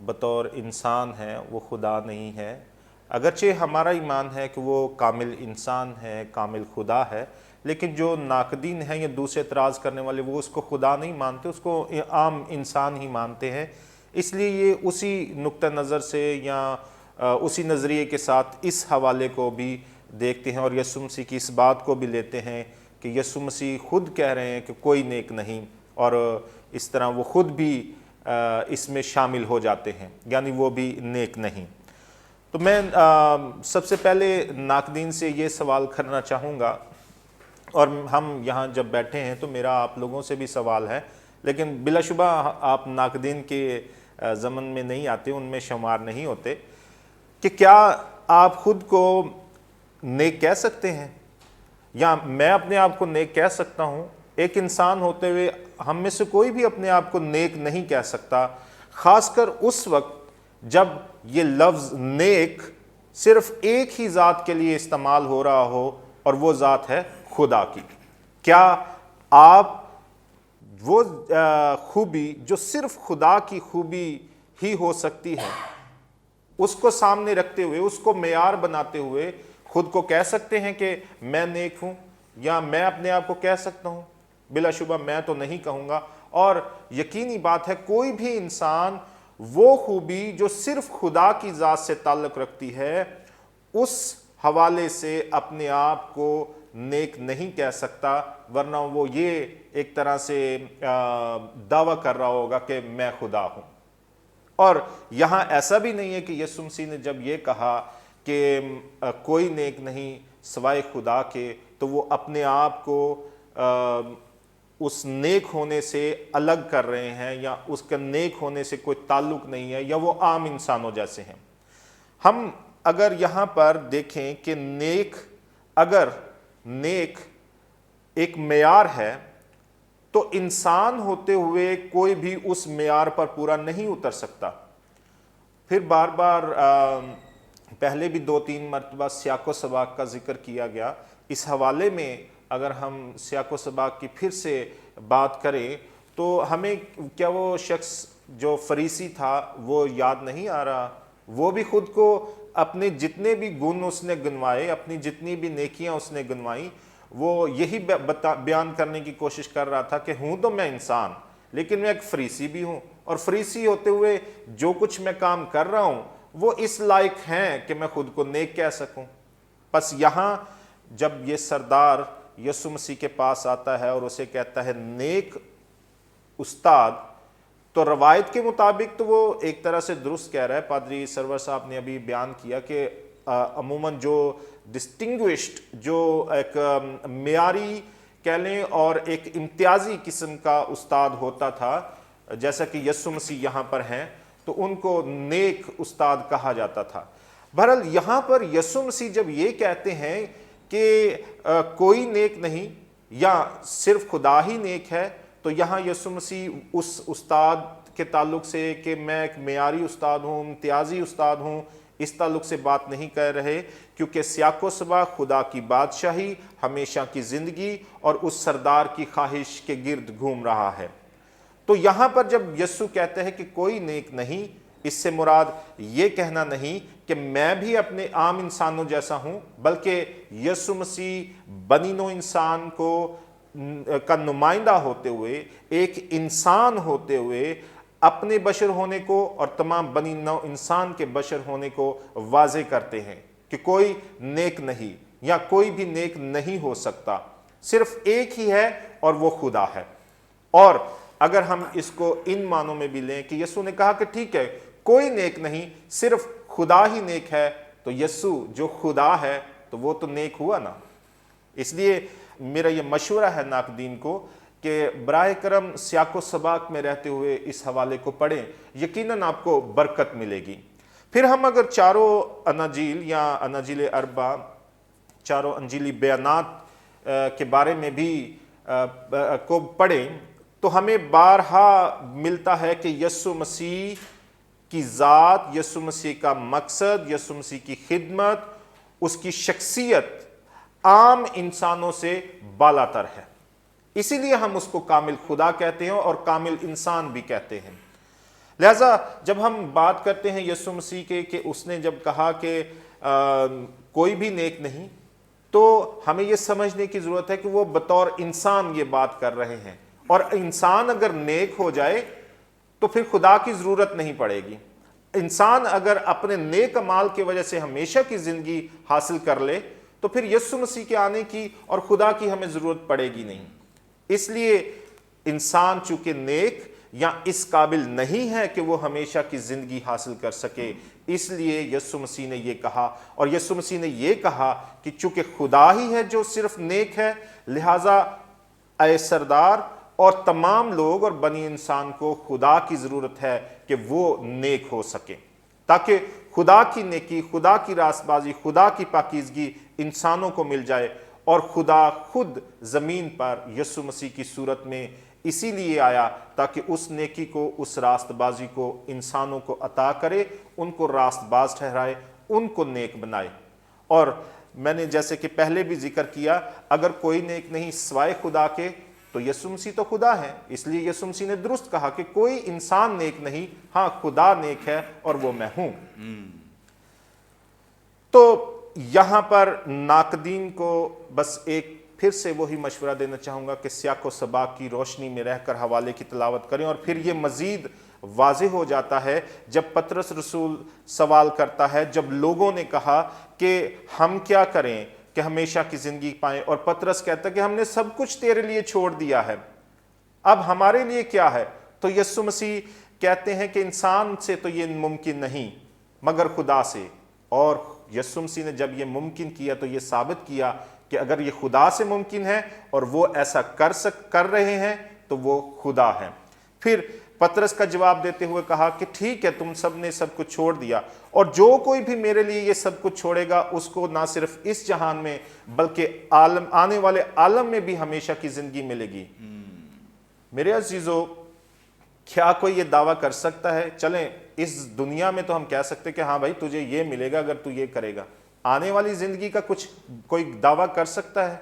بطور انسان ہے، وہ خدا نہیں ہے۔ اگرچہ ہمارا ایمان ہے کہ وہ کامل انسان ہے، کامل خدا ہے، لیکن جو ناقدین ہیں یا دوسرے اعتراض کرنے والے، وہ اس کو خدا نہیں مانتے، اس کو عام انسان ہی مانتے ہیں۔ اس لیے یہ اسی نقطہ نظر سے یا اسی نظریے کے ساتھ اس حوالے کو بھی دیکھتے ہیں، اور یسوع مسیح کی اس بات کو بھی لیتے ہیں کہ یسوع مسیح خود کہہ رہے ہیں کہ کوئی نیک نہیں، اور اس طرح وہ خود بھی اس میں شامل ہو جاتے ہیں، یعنی وہ بھی نیک نہیں۔ تو میں سب سے پہلے ناقدین سے یہ سوال کرنا چاہوں گا، اور ہم یہاں جب بیٹھے ہیں تو میرا آپ لوگوں سے بھی سوال ہے، لیکن بلا شبہ آپ ناقدین کے ضمن میں نہیں آتے، ان میں شمار نہیں ہوتے، کہ کیا آپ خود کو نیک کہہ سکتے ہیں؟ یا میں اپنے آپ کو نیک کہہ سکتا ہوں؟ ایک انسان ہوتے ہوئے ہم میں سے کوئی بھی اپنے آپ کو نیک نہیں کہہ سکتا، خاص کر اس وقت جب یہ لفظ نیک صرف ایک ہی ذات کے لیے استعمال ہو رہا ہو، اور وہ ذات ہے خدا کی۔ کیا آپ وہ خوبی جو صرف خدا کی خوبی ہی ہو سکتی ہے، اس کو سامنے رکھتے ہوئے، اس کو معیار بناتے ہوئے خود کو کہہ سکتے ہیں کہ میں نیک ہوں؟ یا میں اپنے آپ کو کہہ سکتا ہوں؟ بلا شبہ میں تو نہیں کہوں گا، اور یقینی بات ہے کوئی بھی انسان وہ خوبی جو صرف خدا کی ذات سے تعلق رکھتی ہے، اس حوالے سے اپنے آپ کو نیک نہیں کہہ سکتا، ورنہ وہ یہ ایک طرح سے دعویٰ کر رہا ہوگا کہ میں خدا ہوں۔ اور یہاں ایسا بھی نہیں ہے کہ یسوع مسیح نے جب یہ کہا کہ کوئی نیک نہیں سوائے خدا کے، تو وہ اپنے آپ کو اس نیک ہونے سے الگ کر رہے ہیں، یا اس کا نیک ہونے سے کوئی تعلق نہیں ہے، یا وہ عام انسانوں جیسے ہیں۔ ہم اگر یہاں پر دیکھیں کہ اگر نیک ایک معیار ہے، تو انسان ہوتے ہوئے کوئی بھی اس معیار پر پورا نہیں اتر سکتا۔ پھر بار بار پہلے بھی 2-3 مرتبہ سیاق و سباق کا ذکر کیا گیا۔ اس حوالے میں اگر ہم سیاق و سباق کی پھر سے بات کریں تو ہمیں کیا وہ شخص جو فریسی تھا وہ یاد نہیں آ رہا؟ وہ بھی خود کو اپنے جتنے بھی گن اس نے گنوائے، اپنی جتنی بھی نیکیاں اس نے گنوائی، وہ یہی بیان کرنے کی کوشش کر رہا تھا کہ ہوں تو میں انسان، لیکن میں ایک فریسی بھی ہوں، اور فریسی ہوتے ہوئے جو کچھ میں کام کر رہا ہوں وہ اس لائق ہیں کہ میں خود کو نیک کہہ سکوں۔ پس یہاں جب یہ سردار یسوع مسیح کے پاس آتا ہے اور اسے کہتا ہے نیک استاد، تو روایت کے مطابق تو وہ ایک طرح سے درست کہہ رہا ہے۔ پادری سرور صاحب نے ابھی بیان کیا کہ عموماً جو ڈسٹنگوشڈ، جو ایک معیاری کہہ لیں اور ایک امتیازی قسم کا استاد ہوتا تھا، جیسا کہ یسوع مسیح یہاں پر ہیں، تو ان کو نیک استاد کہا جاتا تھا۔ بہرحال یہاں پر یسوع مسیح جب یہ کہتے ہیں کہ کوئی نیک نہیں یا صرف خدا ہی نیک ہے، تو یہاں یسوع مسیح اس استاد کے تعلق سے کہ میں ایک معیاری استاد ہوں، امتیازی استاد ہوں، اس تعلق سے بات نہیں کہہ رہے، کیونکہ سیاق و سباق خدا کی بادشاہی، ہمیشہ کی زندگی اور اس سردار کی خواہش کے گرد گھوم رہا ہے۔ تو یہاں پر جب یسوع کہتے ہیں کہ کوئی نیک نہیں، اس سے مراد یہ کہنا نہیں کہ میں بھی اپنے عام انسانوں جیسا ہوں، بلکہ یسوع مسیح بنی نوع انسان کا نمائندہ ہوتے ہوئے، ایک انسان ہوتے ہوئے اپنے بشر ہونے کو اور تمام بنی نوع انسان کے بشر ہونے کو واضح کرتے ہیں کہ کوئی نیک نہیں یا کوئی بھی نیک نہیں ہو سکتا، صرف ایک ہی ہے اور وہ خدا ہے۔ اور اگر ہم اس کو ان معنوں میں بھی لیں کہ یسوع نے کہا کہ ٹھیک ہے کوئی نیک نہیں، صرف خدا ہی نیک ہے، تو یسوع جو خدا ہے تو وہ تو نیک ہوا نا۔ اس لیے میرا یہ مشورہ ہے ناقدین کو کہ براہ کرم سیاق و سباق میں رہتے ہوئے اس حوالے کو پڑھیں، یقیناً آپ کو برکت ملے گی۔ پھر ہم اگر چاروں اناجیل یا اناجیل اربع، چاروں انجیلی بیانات کے بارے میں بھی کو پڑھیں تو ہمیں بارہا ملتا ہے کہ یسوع مسیح کی ذات، یسوع مسیح کا مقصد، یسوع مسیح کی خدمت، اس کی شخصیت عام انسانوں سے بالا تر ہے۔ اسی لیے ہم اس کو کامل خدا کہتے ہیں اور کامل انسان بھی کہتے ہیں۔ لہٰذا جب ہم بات کرتے ہیں یسوع مسیح کے کہ اس نے جب کہا کہ کوئی بھی نیک نہیں، تو ہمیں یہ سمجھنے کی ضرورت ہے کہ وہ بطور انسان یہ بات کر رہے ہیں، اور انسان اگر نیک ہو جائے تو پھر خدا کی ضرورت نہیں پڑے گی۔ انسان اگر اپنے نیک اعمال کی وجہ سے ہمیشہ کی زندگی حاصل کر لے تو پھر یسوع مسیح کے آنے کی اور خدا کی ہمیں ضرورت پڑے گی نہیں۔ اس لیے انسان چونکہ نیک یا اس قابل نہیں ہے کہ وہ ہمیشہ کی زندگی حاصل کر سکے، اس لیے یسوع مسیح نے یہ کہا، اور یسوع مسیح نے یہ کہا کہ چونکہ خدا ہی ہے جو صرف نیک ہے، لہٰذا اے سردار اور تمام لوگ اور بنی انسان کو خدا کی ضرورت ہے کہ وہ نیک ہو سکے، تاکہ خدا کی نیکی، خدا کی راست بازی، خدا کی پاکیزگی انسانوں کو مل جائے۔ اور خدا خود زمین پر یسوع مسیح کی صورت میں اسی لیے آیا تاکہ اس نیکی کو، اس راست بازی کو انسانوں کو عطا کرے، ان کو راست باز ٹھہرائے، ان کو نیک بنائے۔ اور میں نے جیسے کہ پہلے بھی ذکر کیا، اگر کوئی نیک نہیں سوائے خدا کے تو یسوع مسیح تو خدا ہے، اس لیے یسوع مسیح نے درست کہا کہ کوئی انسان نیک نہیں، ہاں خدا نیک ہے اور وہ میں ہوں۔ تو یہاں پر ناقدین کو بس ایک پھر سے وہی مشورہ دینا چاہوں گا کہ سیاق و سباق کی روشنی میں رہ کر حوالے کی تلاوت کریں، اور پھر یہ مزید واضح ہو جاتا ہے جب پطرس رسول سوال کرتا ہے، جب لوگوں نے کہا کہ ہم کیا کریں کہ ہمیشہ کی زندگی پائیں، اور پطرس کہتا ہے کہ ہم نے سب کچھ تیرے لیے چھوڑ دیا ہے، اب ہمارے لیے کیا ہے؟ تو یسوع مسیح کہتے ہیں کہ انسان سے تو یہ ممکن نہیں مگر خدا سے، اور یسوع مسیح نے جب یہ ممکن کیا تو یہ ثابت کیا کہ اگر یہ خدا سے ممکن ہے اور وہ ایسا کر رہے ہیں تو وہ خدا ہے۔ پھر پطرس کا جواب دیتے ہوئے کہا کہ ٹھیک ہے تم سب نے سب کچھ چھوڑ دیا، اور جو کوئی بھی میرے لیے یہ سب کچھ چھوڑے گا اس کو نہ صرف اس جہان میں بلکہ آنے والے عالم میں بھی ہمیشہ کی زندگی ملے گی۔ میرے عزیزو، کیا کوئی یہ دعویٰ کر سکتا ہے؟ چلیں اس دنیا میں تو ہم کہہ سکتے کہ ہاں بھائی تجھے یہ ملے گا اگر تو یہ کرے گا، آنے والی زندگی کا کچھ کوئی دعویٰ کر سکتا ہے؟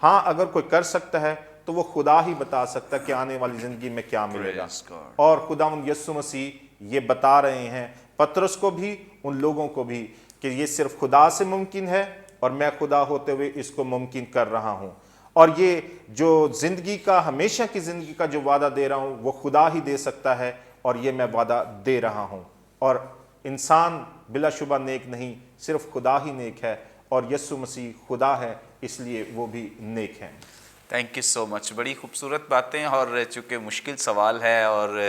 ہاں اگر کوئی کر سکتا ہے تو وہ خدا ہی بتا سکتا ہے کہ آنے والی زندگی میں کیا ملے گا، اور خداوند یسوع مسیح یہ بتا رہے ہیں پطرس کو بھی، ان لوگوں کو بھی، کہ یہ صرف خدا سے ممکن ہے اور میں خدا ہوتے ہوئے اس کو ممکن کر رہا ہوں، اور یہ جو زندگی کا، ہمیشہ کی زندگی کا جو وعدہ دے رہا ہوں وہ خدا ہی دے سکتا ہے، اور یہ میں وعدہ دے رہا ہوں۔ اور انسان بلا شبہ نیک نہیں، صرف خدا ہی نیک ہے، اور یسوع مسیح خدا ہے اس لیے وہ بھی نیک ہیں۔ تھینک یو سو مچ، بڑی خوبصورت باتیں، اور چونکہ مشکل سوال ہے اور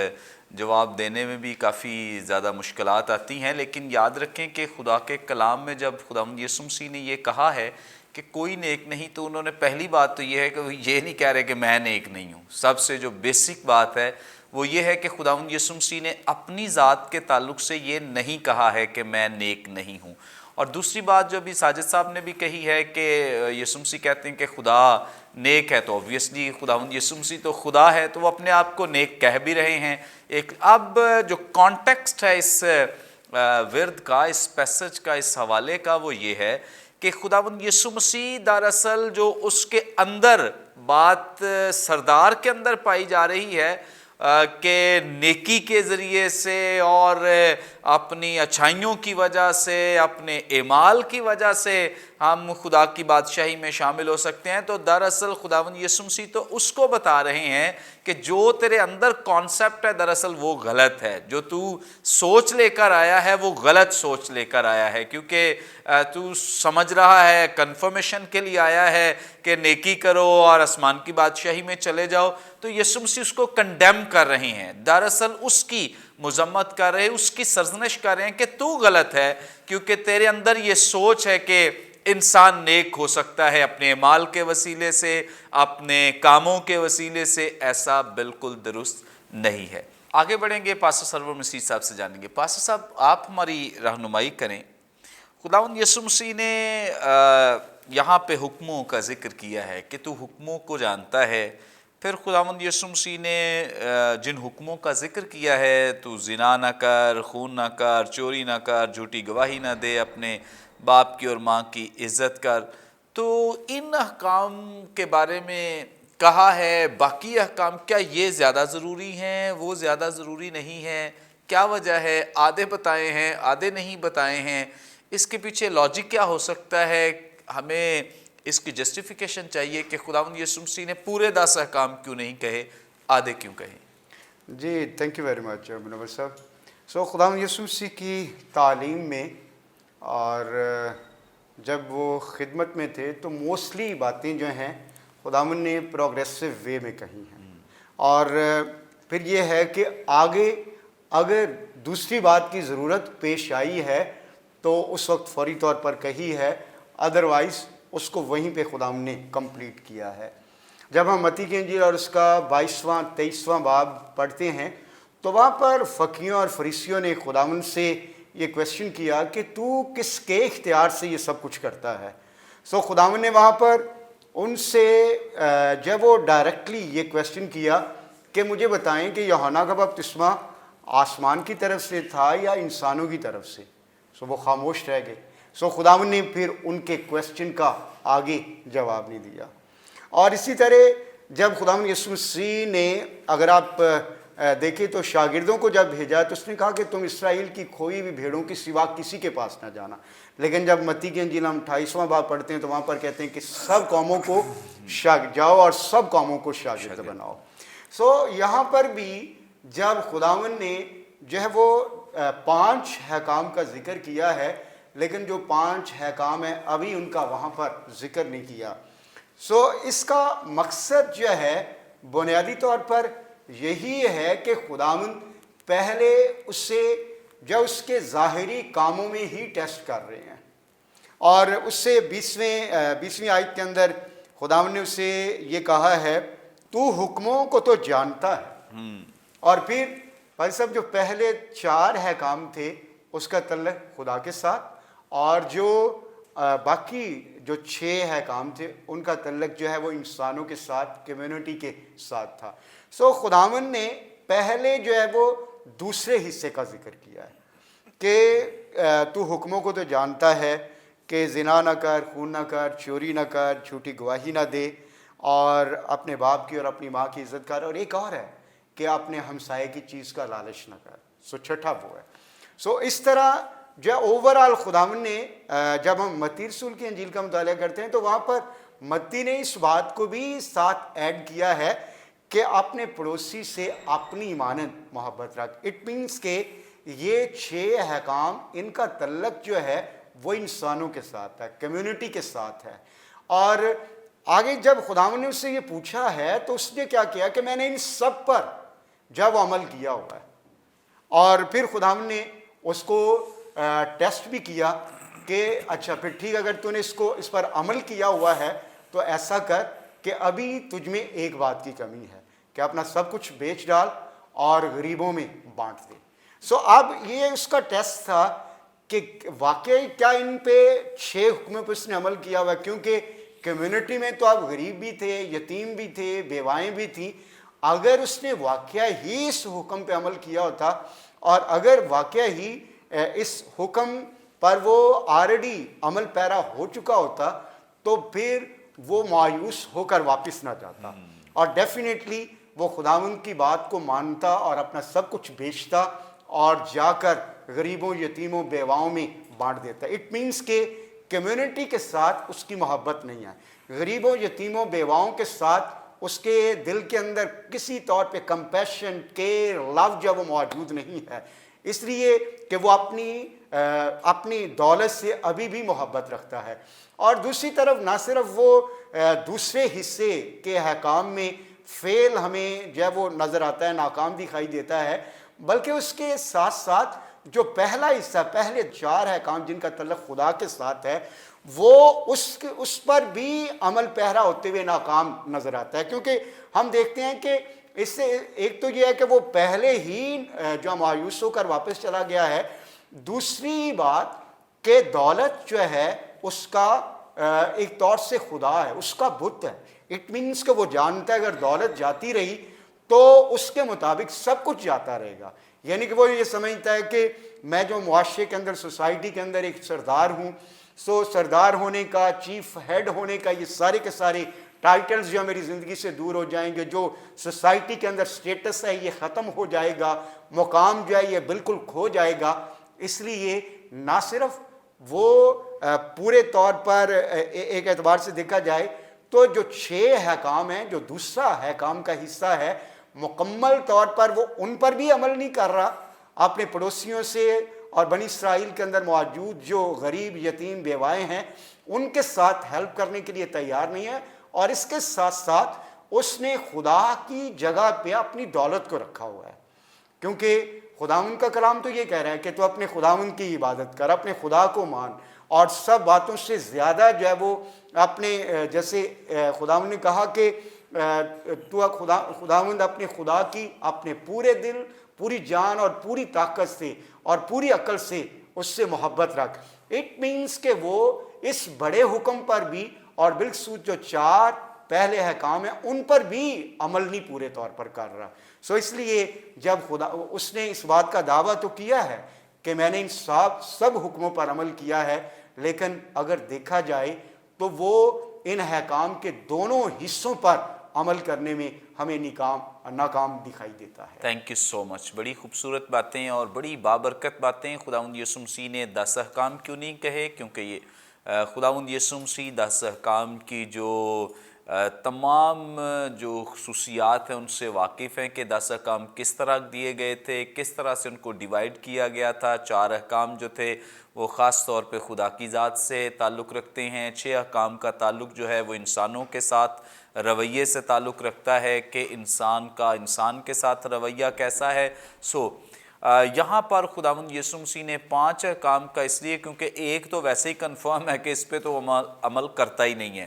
جواب دینے میں بھی کافی زیادہ مشکلات آتی ہیں، لیکن یاد رکھیں کہ خدا کے کلام میں جب خداوند یسوع مسیح نے یہ کہا ہے کہ کوئی نیک نہیں، تو انہوں نے پہلی بات تو یہ ہے کہ وہ یہ نہیں کہہ رہے کہ میں نیک نہیں ہوں۔ سب سے جو بیسک بات ہے وہ یہ ہے کہ خداوند یسوع مسیح نے اپنی ذات کے تعلق سے یہ نہیں کہا ہے کہ میں نیک نہیں ہوں۔ اور دوسری بات جو ابھی ساجد صاحب نے بھی کہی ہے کہ یسوع مسیح کہتے ہیں کہ خدا نیک ہے، تو اوبویسلی خداوند یسوع مسیح تو خدا ہے، تو وہ اپنے آپ کو نیک کہہ بھی رہے ہیں۔ ایک اب جو کانٹیکسٹ ہے اس ورد کا، اس پیسج کا، اس حوالے کا، وہ یہ ہے کہ خداوند یسوع مسیح دراصل جو اس کے اندر بات سردار کے اندر پائی جا رہی ہے، کہ نیکی کے ذریعے سے اور اپنی اچھائیوں کی وجہ سے، اپنے اعمال کی وجہ سے ہم خدا کی بادشاہی میں شامل ہو سکتے ہیں، تو دراصل خداوند یسوع مسیح تو اس کو بتا رہے ہیں کہ جو تیرے اندر کانسیپٹ ہے دراصل وہ غلط ہے، جو تو سوچ لے کر آیا ہے وہ غلط سوچ لے کر آیا ہے، کیونکہ تو سمجھ رہا ہے کنفرمیشن کے لیے آیا ہے کہ نیکی کرو اور آسمان کی بادشاہی میں چلے جاؤ، تو یسوع مسیح اس کو کنڈیم کر رہے ہیں، دراصل اس کی مذمت کر رہے ہیں، اس کی سرزنش کر رہے ہیں کہ تو غلط ہے، کیونکہ تیرے اندر یہ سوچ ہے کہ انسان نیک ہو سکتا ہے اپنے اعمال کے وسیلے سے، اپنے کاموں کے وسیلے سے۔ ایسا بالکل درست نہیں ہے۔ آگے بڑھیں گے، پاسٹر سرور مسیح صاحب سے جانیں گے۔ پاسٹر صاحب آپ ہماری رہنمائی کریں، خداوند یسوع مسیح نے یہاں پہ حکموں کا ذکر کیا ہے کہ تو حکموں کو جانتا ہے، پھر خداوند یسوع مسیح نے جن حکموں کا ذکر کیا ہے، تو زنا نہ کر، خون نہ کر، چوری نہ کر، جھوٹی گواہی نہ دے، اپنے باپ کی اور ماں کی عزت کر، تو ان احکام کے بارے میں کہا ہے، باقی احکام کیا یہ زیادہ ضروری ہیں، وہ زیادہ ضروری نہیں ہیں؟ کیا وجہ ہے؟ آدھے بتائے ہیں، آدھے نہیں بتائے ہیں، اس کے پیچھے لاجک کیا ہو سکتا ہے؟ ہمیں اس کی جسٹیفیکیشن چاہیے کہ خداوند یسوع مسیح نے پورے 10 احکام کیوں نہیں کہے، آدھے کیوں کہے؟ جی تھینک یو ویری مچ منور صاحب۔ خداوند یسوع مسیح کی تعلیم میں اور جب وہ خدمت میں تھے تو موسٹلی باتیں جو ہیں خداوند نے پروگریسو وے میں کہی ہیں، اور پھر یہ ہے کہ آگے اگر دوسری بات کی ضرورت پیش آئی ہے تو اس وقت فوری طور پر کہی ہے، ادروائز اس کو وہیں پہ خداوند نے کمپلیٹ کیا ہے۔ جب ہم متی کی انجیل اور اس کا 22واں 23واں باب پڑھتے ہیں تو وہاں پر فقیوں اور فریسیوں نے خداوند سے یہ کویسچن کیا کہ تو کس کے اختیار سے یہ سب کچھ کرتا ہے۔ خداوند نے وہاں پر ان سے جب وہ ڈائریکٹلی یہ کویسچن کیا کہ مجھے بتائیں کہ یوحنا کا بپتسمہ آسمان کی طرف سے تھا یا انسانوں کی طرف سے، وہ خاموش رہ گئے۔ خداوند نے پھر ان کے کویسچن کا آگے جواب نہیں دیا۔ اور اسی طرح جب خداوند یسوع مسیح نے، اگر آپ دیکھیں تو شاگردوں کو جب بھیجا تو اس نے کہا کہ تم اسرائیل کی کھوئی ہوئی بھیڑوں کے سوا کسی کے پاس نہ جانا، لیکن جب متی کی انجیل ہم 28واں باب پڑھتے ہیں تو وہاں پر کہتے ہیں کہ سب قوموں کو جاؤ اور سب قوموں کو شاگرد بناؤ۔ یہاں پر بھی جب خداوند نے جو ہے وہ 5 احکام کا ذکر کیا ہے، لیکن جو 5 احکام ہیں ابھی ان کا وہاں پر ذکر نہیں کیا۔ اس کا مقصد جو ہے بنیادی طور پر یہی ہے کہ خداوند پہلے اسے جو اس کے ظاہری کاموں میں ہی ٹیسٹ کر رہے ہیں، اور اس سے 20ویں آیت کے اندر خداوند نے اسے یہ کہا ہے تو حکموں کو تو جانتا ہے، اور پھر بھائی صاحب جو پہلے 4 احکام تھے اس کا تعلق خدا کے ساتھ، اور جو باقی جو 6 احکام تھے ان کا تعلق جو ہے وہ انسانوں کے ساتھ، کمیونٹی کے ساتھ تھا۔ خداوند نے پہلے جو ہے وہ دوسرے حصے کا ذکر کیا ہے کہ تو حکموں کو تو جانتا ہے کہ زنا نہ کر، خون نہ کر، چوری نہ کر، جھوٹی گواہی نہ دے، اور اپنے باپ کی اور اپنی ماں کی عزت کر، اور ایک اور ہے کہ اپنے ہمسائے کی چیز کا لالچ نہ کر۔ چھٹا وہ ہے۔ اس طرح جو اوورآل خداوند نے، جب ہم متی رسول کی انجیل کا مطالعہ کرتے ہیں تو وہاں پر متی نے اس بات کو بھی ساتھ ایڈ کیا ہے کہ اپنے پڑوسی سے اپنی مانند محبت رکھ۔ اٹ مینس کہ یہ 6 احکام ان کا تعلق جو ہے وہ انسانوں کے ساتھ ہے، کمیونٹی کے ساتھ ہے۔ اور آگے جب خداوند نے اس سے یہ پوچھا ہے تو اس نے کیا کیا کہ میں نے ان سب پر جب عمل کیا ہوا ہے، اور پھر خداوند نے اس کو ٹیسٹ بھی کیا کہ اچھا پھر ٹھیک، اگر تو نے اس پر عمل کیا ہوا ہے تو ایسا کر کہ ابھی تجھ میں ایک بات کی کمی ہے کہ اپنا سب کچھ بیچ ڈال اور غریبوں میں بانٹ دے۔ اب یہ اس کا ٹیسٹ تھا کہ واقعی کیا ان پہ 6 حکموں پہ اس نے عمل کیا ہوا ہے، کیونکہ کمیونٹی میں تو اب غریب بھی تھے، یتیم بھی تھے، بیوائیں بھی تھیں۔ اگر اس نے واقعہ ہی اس حکم پہ عمل کیا ہوتا، اور اگر واقعہ ہی اس حکم پر وہ آلریڈی عمل پیرا ہو چکا ہوتا تو پھر وہ مایوس ہو کر واپس نہ جاتا، اور ڈیفینیٹلی وہ خداوند کی بات کو مانتا اور اپنا سب کچھ بیچتا اور جا کر غریبوں یتیموں بیواؤں میں بانٹ دیتا ہے۔ اٹ مینس کہ کمیونٹی کے ساتھ اس کی محبت نہیں ہے، غریبوں یتیموں بیواؤں کے ساتھ اس کے دل کے اندر کسی طور پہ کمپیشن کیئر لو جو وہ موجود نہیں ہے، اس لیے کہ وہ اپنی دولت سے ابھی بھی محبت رکھتا ہے۔ اور دوسری طرف نہ صرف وہ دوسرے حصے کے احکام میں فیل ہمیں جو ہے وہ نظر آتا ہے، ناکام دکھائی دیتا ہے، بلکہ اس کے ساتھ ساتھ جو پہلا حصہ، پہلے 4 احکام جن کا تعلق خدا کے ساتھ ہے، وہ اس پر بھی عمل پیرا ہوتے ہوئے ناکام نظر آتا ہے۔ کیونکہ ہم دیکھتے ہیں کہ اس سے ایک تو یہ ہے کہ وہ پہلے ہی جو مایوس ہو کر واپس چلا گیا ہے، دوسری بات کہ دولت جو ہے اس کا ایک طور سے خدا ہے، اس کا بت ہے۔ اٹ مینس کہ وہ جانتا ہے اگر دولت جاتی رہی تو اس کے مطابق سب کچھ جاتا رہے گا، یعنی کہ وہ یہ سمجھتا ہے کہ میں جو معاشرے کے اندر، سوسائٹی کے اندر ایک سردار ہوں، سو سردار ہونے کا، چیف ہیڈ ہونے کا، یہ سارے کے سارے ٹائٹلز جو میری زندگی سے دور ہو جائیں گے، جو سوسائٹی کے اندر سٹیٹس ہے یہ ختم ہو جائے گا، مقام جو ہے یہ بالکل کھو جائے گا۔ اس لیے نہ صرف وہ پورے طور پر ایک اعتبار سے دیکھا جائے تو جو 6 احکام ہیں، جو دوسرا احکام کا حصہ ہے، مکمل طور پر وہ ان پر بھی عمل نہیں کر رہا، اپنے پڑوسیوں سے اور بنی اسرائیل کے اندر موجود جو غریب یتیم بیوائیں ہیں ان کے ساتھ ہیلپ کرنے کے لیے تیار نہیں ہے، اور اس کے ساتھ ساتھ اس نے خدا کی جگہ پہ اپنی دولت کو رکھا ہوا ہے۔ کیونکہ خداوند کا کلام تو یہ کہہ رہا ہے کہ تو اپنے خداوند کی عبادت کر، اپنے خدا کو مان، اور سب باتوں سے زیادہ جو ہے وہ اپنے، جیسے خداوند نے کہا کہ تو خداوند اپنے خدا کی اپنے پورے دل، پوری جان اور پوری طاقت سے اور پوری عقل سے اس سے محبت رکھ۔ اٹ مینس کہ وہ اس بڑے حکم پر بھی اور بالخصوص جو 4 پہلے احکام ہیں ان پر بھی عمل نہیں پورے طور پر کر رہا۔ سو اس لیے جب اس نے اس بات کا دعویٰ تو کیا ہے کہ میں نے ان سب حکموں پر عمل کیا ہے، لیکن اگر دیکھا جائے تو وہ ان احکام کے دونوں حصوں پر عمل کرنے میں ہمیں ناکام دکھائی دیتا ہے۔ تھینک یو سو مچ، بڑی خوبصورت باتیں اور بڑی بابرکت باتیں۔ خداوند یسوع مسیح نے 10 احکام کیوں نہیں کہے؟ کیونکہ یہ خداوند یسوع مسیح 10 احکام کی جو تمام جو خصوصیات ہیں ان سے واقف ہیں کہ 10 احکام کس طرح دیے گئے تھے، کس طرح سے ان کو ڈیوائیڈ کیا گیا تھا۔ 4 احکام جو تھے وہ خاص طور پہ خدا کی ذات سے تعلق رکھتے ہیں، 6 احکام کا تعلق جو ہے وہ انسانوں کے ساتھ رویے سے تعلق رکھتا ہے کہ انسان کے ساتھ رویہ کیسا ہے۔ یہاں پر خداوند یسوع مسیح نے 5 احکام کا اس لیے کیونکہ ایک تو ویسے ہی کنفرم ہے کہ اس پہ تو عمل کرتا ہی نہیں ہے،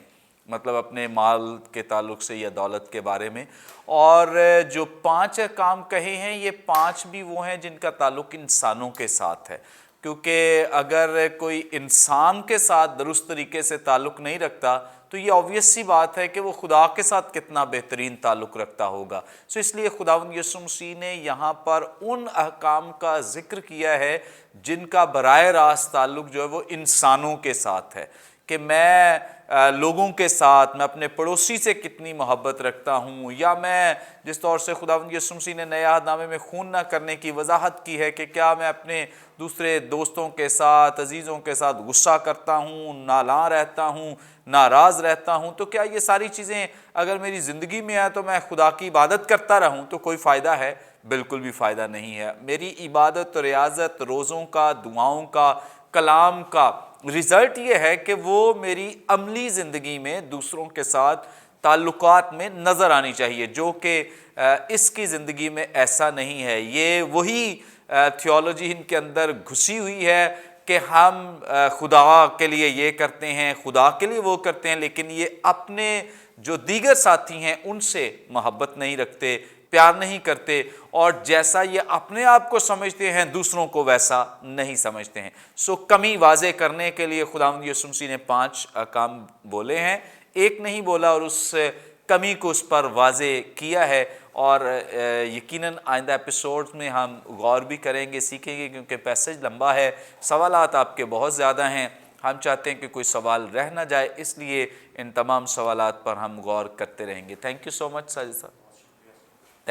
مطلب اپنے مال کے تعلق سے یا دولت کے بارے میں، اور جو 5 احکام کہے ہیں یہ 5 بھی وہ ہیں جن کا تعلق انسانوں کے ساتھ ہے، کیونکہ اگر کوئی انسان کے ساتھ درست طریقے سے تعلق نہیں رکھتا تو یہ آبویس سی بات ہے کہ وہ خدا کے ساتھ کتنا بہترین تعلق رکھتا ہوگا۔ اس لیے خداوند یسوع مسیح نے یہاں پر ان احکام کا ذکر کیا ہے جن کا براہ راست تعلق جو ہے وہ انسانوں کے ساتھ ہے، کہ میں لوگوں کے ساتھ، میں اپنے پڑوسی سے کتنی محبت رکھتا ہوں، یا میں جس طور سے خداوند یسوع مسیح نے نئے عہد نامے میں خون نہ کرنے کی وضاحت کی ہے کہ کیا میں اپنے دوسرے دوستوں کے ساتھ، عزیزوں کے ساتھ غصہ کرتا ہوں، نالاں رہتا ہوں، ناراض رہتا ہوں، تو کیا یہ ساری چیزیں اگر میری زندگی میں آئے تو میں خدا کی عبادت کرتا رہوں تو کوئی فائدہ ہے؟ بالکل بھی فائدہ نہیں ہے۔ میری عبادت، ریاضت، روزوں کا، دعاؤں کا، کلام کا رزلٹ یہ ہے کہ وہ میری عملی زندگی میں دوسروں کے ساتھ تعلقات میں نظر آنی چاہیے، جو کہ اس کی زندگی میں ایسا نہیں ہے۔ یہ وہی تھیولوجی ان کے اندر گھسی ہوئی ہے کہ ہم خدا کے لیے یہ کرتے ہیں، خدا کے لیے وہ کرتے ہیں، لیکن یہ اپنے جو دیگر ساتھی ہیں ان سے محبت نہیں رکھتے، پیار نہیں کرتے، اور جیسا یہ اپنے آپ کو سمجھتے ہیں دوسروں کو ویسا نہیں سمجھتے ہیں۔ کمی واضح کرنے کے لیے خداوند یسوع مسیح نے 5 احکام بولے ہیں، ایک نہیں بولا، اور اس کمی کو اس پر واضح کیا ہے، اور یقیناً آئندہ ایپیسوڈز میں ہم غور بھی کریں گے، سیکھیں گے، کیونکہ پیسج لمبا ہے، سوالات آپ کے بہت زیادہ ہیں، ہم چاہتے ہیں کہ کوئی سوال رہ نہ جائے، اس لیے ان تمام سوالات پر ہم غور کرتے رہیں گے۔ تھینک یو سو مچ ساجد صاحب۔